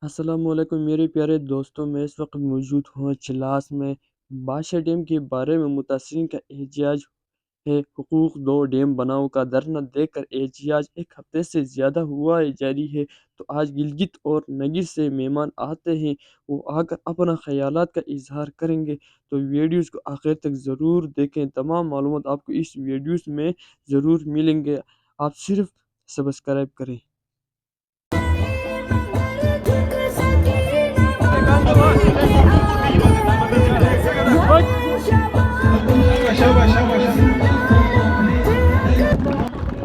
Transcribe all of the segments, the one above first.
السلام علیکم میرے پیارے دوستوں، میں اس وقت موجود ہوں چلاس میں۔ بادشاہ ڈیم کے بارے میں متاثرین کا احتجاج ہے۔ حقوق دو ڈیم بناؤ کا دھرنا دے کر احتجاج ایک ہفتے سے زیادہ ہوا جاری ہے۔ تو آج گلگت اور نگر سے مہمان آتے ہیں، وہ آ کر اپنا خیالات کا اظہار کریں گے، تو ویڈیوز کو آخر تک ضرور دیکھیں۔ تمام معلومات آپ کو اس ویڈیوز میں ضرور ملیں گے، آپ صرف سبسکرائب کریں۔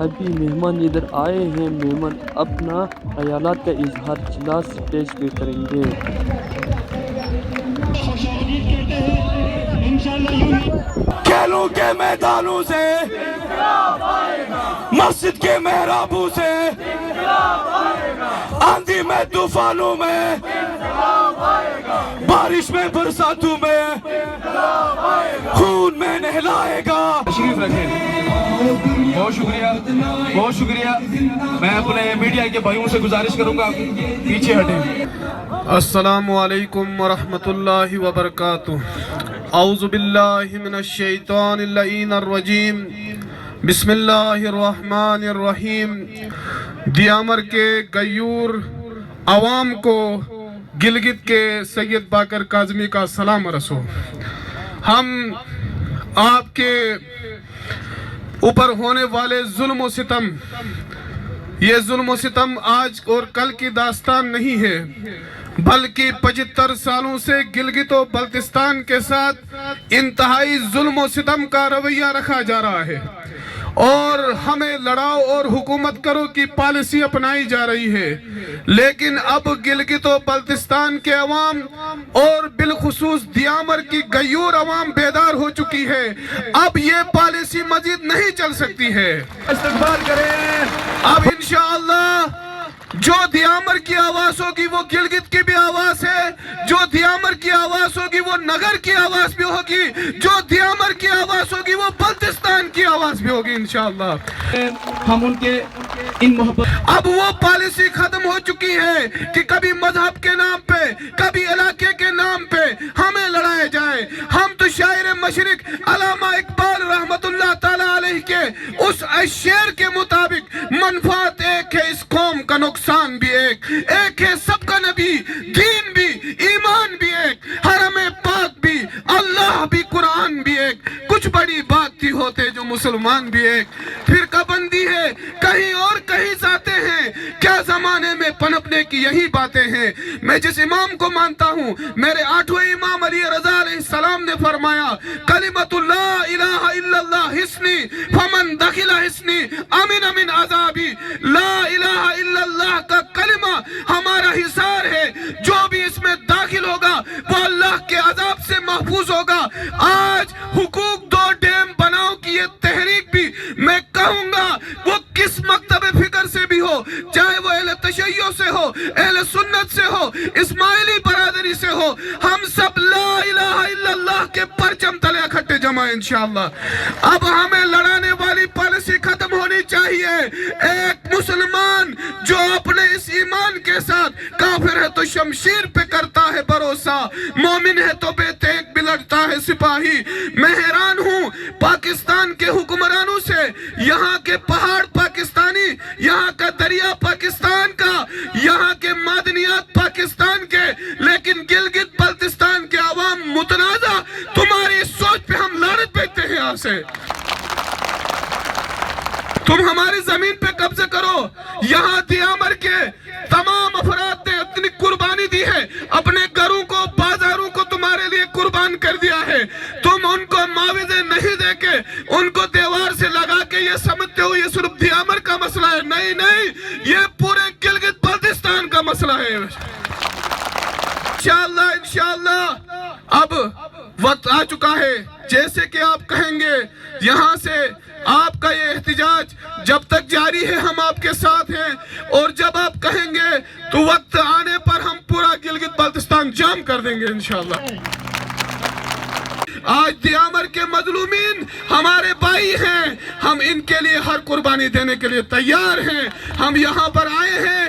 ابھی مہمان ادھر آئے ہیں، مہمان اپنا خیالات کا اظہار چلاس سٹیج پہ کریں گے۔ کھیلوں کے میدانوں سے، مسجد کے محرابوں سے، آندھی میں طوفانوں میں، بارش میں برساتوں میں، خون میں نہلائے گا۔ تشریف رکھیں۔ بہت شکریہ، بہت شکریہ۔ میں اپنے میڈیا کے بھائیوں سے گزارش کروں گا پیچھے ہٹیں۔ السلام علیکم ورحمۃ اللہ وبرکاتہ۔ اعوذ باللہ من الشیطان اللعین الرجیم، بسم اللہ الرحمن الرحیم۔ دیامر کے غیور عوام کو گلگت کے سید باقر کاظمی کا سلام رسو۔ ہم آپ کے اوپر ہونے والے ظلم و ستم، یہ ظلم و ستم آج اور کل کی داستان نہیں ہے، بلکہ 75 سالوں سے گلگت و بلتستان کے ساتھ انتہائی ظلم و ستم کا رویہ رکھا جا رہا ہے، اور ہمیں لڑاؤ اور حکومت کرو کی پالیسی اپنائی جا رہی ہے۔ لیکن اب گلگت و بلتستان کے عوام اور بالخصوص دیامر کی غیور عوام بیدار ہو چکی ہے۔ اب یہ پالیسی مزید نہیں چل سکتی ہے۔ استقبال کریں۔ اب انشاءاللہ جو دیامر کی آواز ہوگی وہ گلگت کی بھی آواز ہے، جو دیامر کی آواز ہوگی وہ نگر کی آواز بھی ہوگی، جو دیامر کی آواز ہوگی وہ بلتستان کی آواز بھی ہوگی انشاءاللہ۔ ہم ان کے ان محبت اب وہ پالیسی ختم ہو چکی ہے کہ کبھی مذہب کے نام پہ، کبھی علاقے کے نام پہ ہمیں لڑایا جائے۔ ہم تو شاعر مشرق علامہ اقبال رحمت اللہ تعالیٰ علیہ کے اس شعر کے مطابق منفعت ایک ہے، اس قوم کا نقصان بھی ایک ہے، سب کا نبی، دین بھی، ایمان بھی ایک، حرم پاک بھی، اللہ بھی، قرآن بھی ایک، کچھ بڑی بات تھی ہوتے جو مسلمان بھی ایک۔ فرقہ بندی ہے کہیں اور کہیں جاتے ہیں، کیا زمانے میں پنپنے کی یہی باتیں ہیں۔ میں جس امام کو مانتا ہوں، میرے 8ویں امام علی رضا علیہ السلام نے فرمایا، کلمۃ لا الہ الا اللہ حسنی فمن دخل حسنی امن من عذابی۔ لا الہ الا اللہ کا کلمہ ہمارا حصار ہے، جو بھی اس میں داخل ہوگا وہ اللہ کے عذاب سے محفوظ ہوگا۔ آج حقوق دو ڈیم بناؤ کی یہ تحریک بھی میں کہوں گا وہ کس مکتب فکر سے بھی ہو، چاہے وہ اہل تشیع سے ہو، اہل سنت سے ہو، اسماعیلی برادری سے ہو، ہم سب لا الہ الا اللہ کے پرچم تلے اکھٹے جمع انشاءاللہ۔ اب ہمیں لڑانے والی پالیسی ختم ہونی چاہیے۔ ایک مسلمان جو اپنے اس ایمان کے ساتھ کافر ہے تو شمشیر پہ کرتا ہے بھروسہ، مومن ہے تو بے تیغ بھی لڑتا ہے سپاہی۔ میں حیران ہوں پاکستان کے حکمرانوں سے، یہاں کے پہاڑ پاکستانی، یہاں کا دریا پاکستان کا، یہاں کے معدنیات پاکستان کے، لیکن گلگت بلتستان کے عوام متنازع۔ تمہاری سوچ پہ ہم لعنت بھیجتے ہیں یہاں سے۔ تم ہماری زمین پہ قبضہ کرو۔ یہاں دیامر کے تمام افراد نے اتنی قربانی دی ہے، اپنے گھروں کو، بازاروں کو تمہارے لیے قربان کر دیا ہے۔ تم ان کو معاوضے نہیں دے کے، ان کو دیوار سے لگا کے یہ سمجھتے ہو یہ صرف دیامر کا مسئلہ ہے۔ نہیں نہیں، یہ پورے گلگت بلتستان کا مسئلہ ہے۔ انشاءاللہ اب وقت آ چکا ہے، جیسے کہ آپ کہیں گے یہاں سے آپ کا یہ احتجاج جب تک جاری ہے ہم آپ کے ساتھ ہیں، اور جب آپ کہیں گے تو وقت آنے پر ہم پورا گلگت بلتستان جام کر دیں گے انشاءاللہ۔ آج دیامر کے مظلومین ہمارے بھائی ہیں، ہم ان کے لیے ہر قربانی دینے کے لیے تیار ہیں۔ ہم یہاں پر آئے ہیں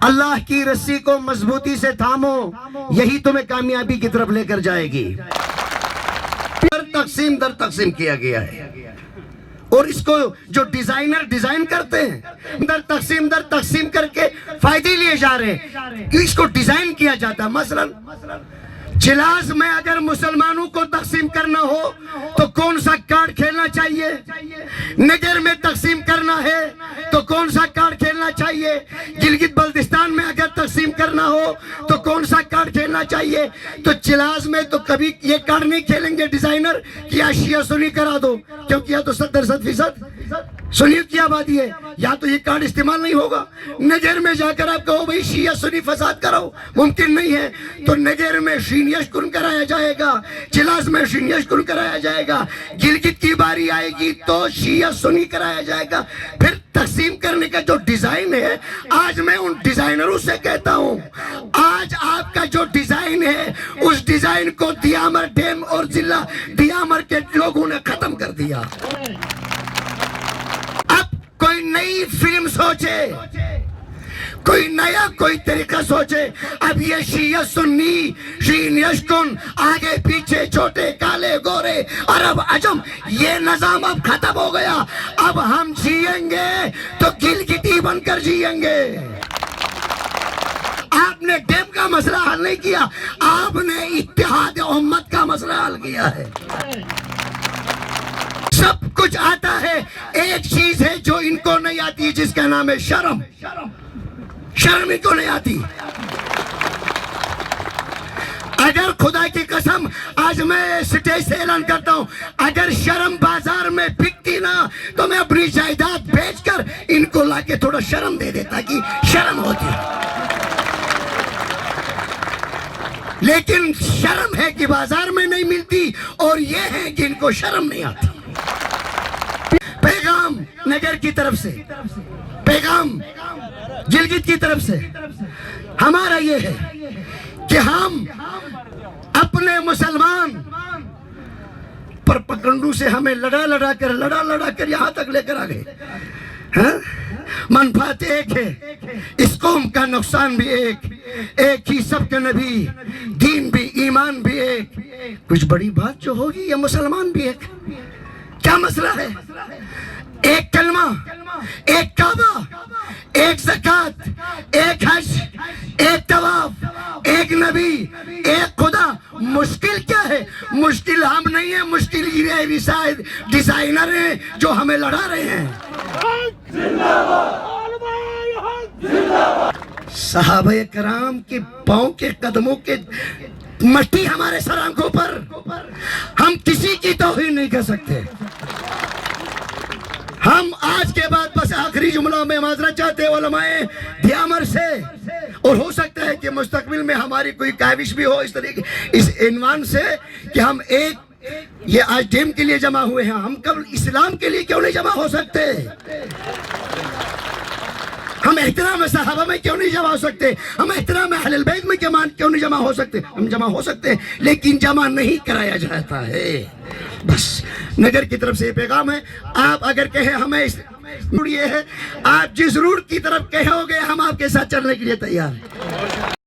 اللہ کی رسی کو مضبوطی سے تھامو، یہی تمہیں کامیابی کی طرف لے کر جائے گی۔ در تقسیم کیا گیا ہے، اور اس کو جو ڈیزائنر ڈیزائن کرتے ہیں در تقسیم کر کے فائدے لیے جا رہے ہیں، اس کو ڈیزائن کیا جاتا ہے۔ مثلا چلاس میں اگر مسلمانوں کو تقسیم کرنا ہو تو کون سا کارڈ کھیلنا چاہیے؟ نگر میں تقسیم کرنا ہے تو کون سا کارڈ کھیلنا چاہیے؟ گلگت بلتستان میں اگر تقسیم کرنا ہو تو کون سا کارڈ کھیلنا چاہیے؟ تو چلاس میں تو کبھی یہ کارڈ نہیں کھیلیں گے ڈیزائنر کہ یا شیعہ سنی کرا دو، کیونکہ یا تو 70% سنیت کی آبادی ہے، یا تو یہ کارڈ استعمال نہیں ہوگا۔ نگر میں جا کر آپ کہو بھئی شیعہ سنی فساد کراؤ، ممکن نہیں ہے۔ تو نگر میں شین یشکن کرایا جائے گا، چلاس میں شین یشکن کرایا جائے گا، گلگت کی باری آئے گی تو شیعہ سنی کرایا جائے گا۔ پھر تقسیم کرنے کا جو ڈیزائن ہے، آج میں ان ڈیزائنروں سے کہتا ہوں، آج آپ کا جو ڈیزائن ہے اس ڈیزائن کو دیامر ڈیم اور ضلع دیامر کے لوگوں نے ختم کر دیا۔ کوئی نئی فلم سوچے، کوئی نیا کوئی طریقہ سوچے۔ اب یہ شیعہ سنی، شین یشکن، آگے پیچھے چھوٹے کالے گورے عرب عجم، یہ نظام اب ختم ہو گیا۔ اب ہم جیئیں گے تو گلگتی بن کر جیئیں گے۔ آپ نے ڈیم کا مسئلہ حل نہیں کیا، آپ نے اتحاد امت کا مسئلہ حل کیا ہے۔ سب کچھ آتا ہے، ایک چیز ہے جو ان کو نہیں آتی، جس کا نام ہے شرم۔ شرم ان کو نہیں آتی۔ اگر خدا کی قسم آج میں سٹیج سے اعلان کرتا ہوں، اگر شرم بازار میں بکتی نا تو میں اپنی جائیداد بیچ کر ان کو لا کے تھوڑا شرم دے دیتا کہ شرم ہوتی۔ لیکن شرم ہے کہ بازار میں نہیں ملتی، اور یہ ہے کہ ان کو شرم نہیں آتی۔ پیغام نگر کی طرف سے، پیغام گلگت کی طرف سے ہمارا یہ ہے کہ ہم اپنے مسلمان پر پکنڈو سے ہمیں لڑا کر یہاں تک لے کر آ گئے۔ منفعت ایک ہے، اس قوم کا نقصان بھی ایک ہی، سب کے نبی، دین بھی، ایمان بھی ایک۔ کچھ بڑی بات جو ہوگی یہ مسلمان بھی ایک۔ کیا مسئلہ ہے؟ ایک کلمہ، ایک کعبہ، ایک زکوٰۃ، ایک حج، ایک طواف، ایک نبی، ایک خدا۔ مشکل کیا ہے؟ مشکل ہم نہیں ہے، مشکل یہ ڈیزائنر ہیں جو ہمیں لڑا رہے ہیں۔ صحابہ کرام کے پاؤں کے قدموں کے مٹی ہمارے سر آنکھوں پر، ہم کسی کی توہین نہیں کر سکتے۔ ہم آج کے بعد بس آخری جملہ میں معذرت چاہتے ہیں علماء دیامر سے، اور ہو سکتا ہے کہ مستقبل میں ہماری کوئی کاوش بھی ہو اس طریقے اس عنوان سے کہ ہم ایک یہ آج ڈیم کے لیے جمع ہوئے ہیں، ہم کل اسلام کے لیے کیوں نہیں جمع ہو سکتے؟ ہم احترام صحابہ میں کیوں نہیں جمع ہو سکتے؟ ہم احترام اہل البیت میں کیوں نہیں جمع ہو سکتے؟ ہم جمع ہو سکتے ہیں، لیکن جمع نہیں کرایا جاتا ہے۔ بس نگر کی طرف سے یہ پیغام ہے۔ آپ اگر کہیں ہمیں یہ ہے، آپ جس روٹ کی طرف کہو گے ہم آپ کے ساتھ چلنے کے لیے تیار ہیں۔